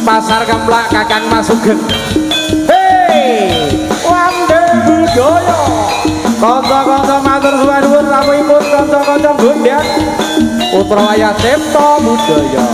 pasar Gemblak Kakang Masugen. Hei Wande Budaya kanca-kanca matur suwun nuwun rawuhipun kanca-kanca Bondan Putra Wayah Cipta Budaya.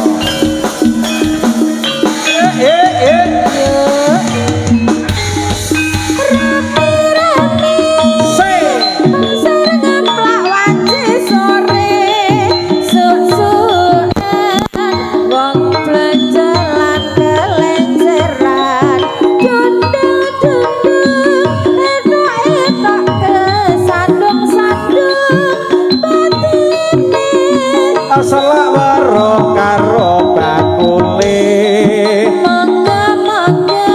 Selak waro karo bakule mangga-mangga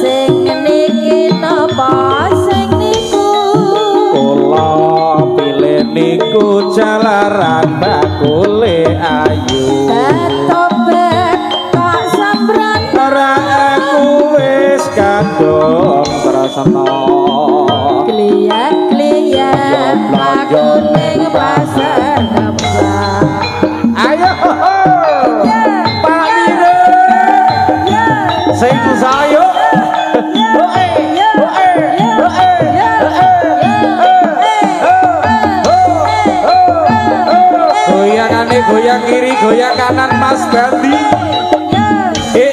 sing niki napa sing niku kula pilih niku jalaran bakule ayu tobat kok sambran ora aku wis kadung tresna kliyak-kliyak aku ning pasar ayo Pak Mire sing sayo goyangane goyang kiri goyang kanan Mas Bandi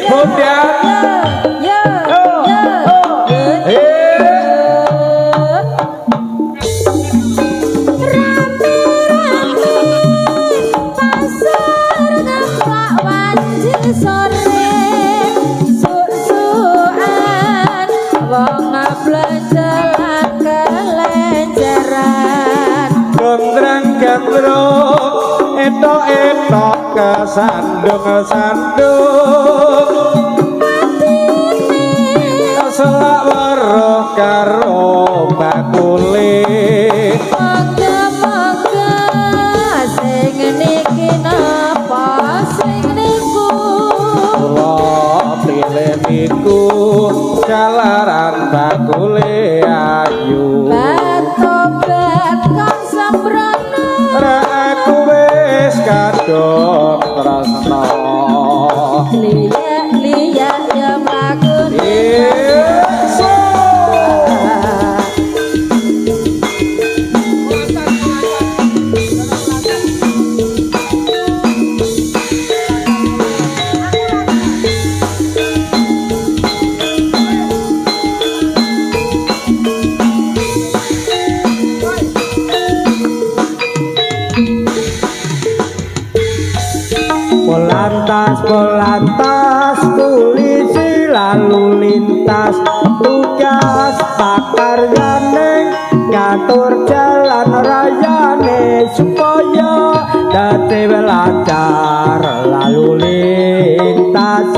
Bondan etok kesandung-sandung selak weruh karo bakule mangga-mangga sing niki napa sing niku kula pilih niku jalaran bakule ayu batobat kang sembrono aku wis kadung tresna liya-liya ya mlakune Polantas polisi lalu lintas tugas pakaryane ngatur jalan rayane supaya dadi lancar lalu lintas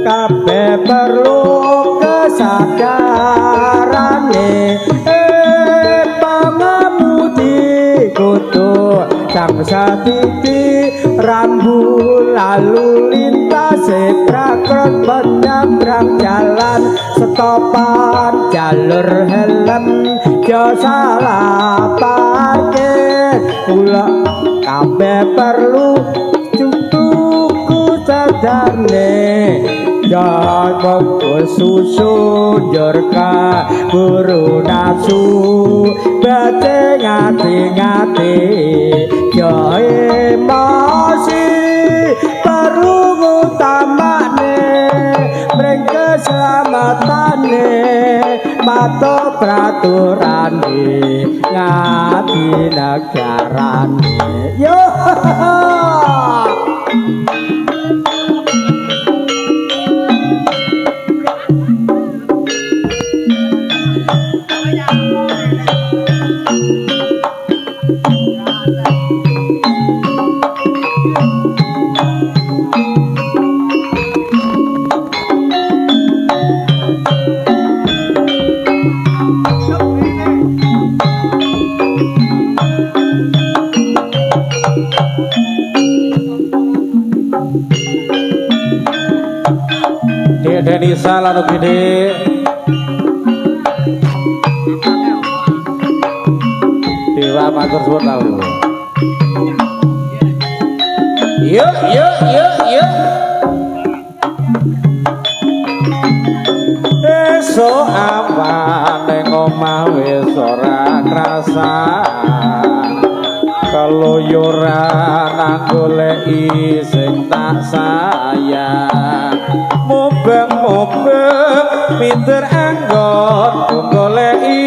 kabeh perlu kesadarane pangamudi kudu sang satiti rambu lalu lintas prakrot menyeberang jalan stopan jalur helm jo salah parkir kula kabeh perlu cukuku sadarne jangan susu jorka buru nafsu bete ngati-ngati yo emosi perlu utamane mring keselamatane mato peraturan ngati negarane yo Denisa lalu gede Dewa matur suwun lalu yuk omah wis ora krasa keluyuran goleki sing tak sayang mubeng-mubeng pinter anggon goleki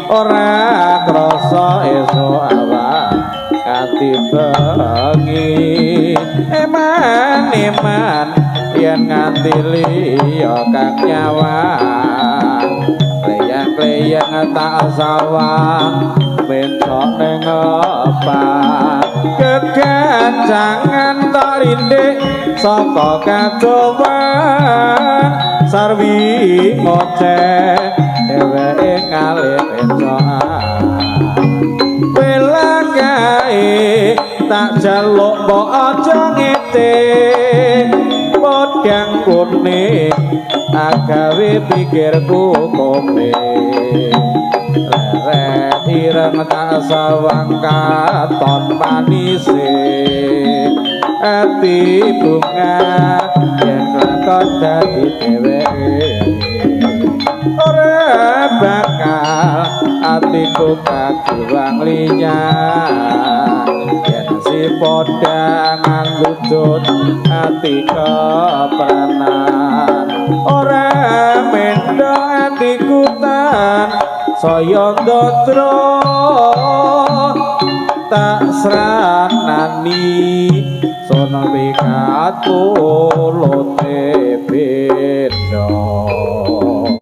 ora krasa esuk awak kanthi bengi eman yen nganti liya kang nyawang kleyang tak sawang bentok ning apa kegancangan tak rindik saka kacoban sarwi ngoceh dheweke ngalih bencokan pelagae tak jaluk mbok aja ngete podang kuning agawe pikirku kope leret ireng tak sawang katon manise ati bunga yen lakon dadi dheweke ora bakal atiku kaguwang linyah yen si podang nganggut ati kepranan ora mendo atiku tan saya ndotro tak sranani sono wikat lote beda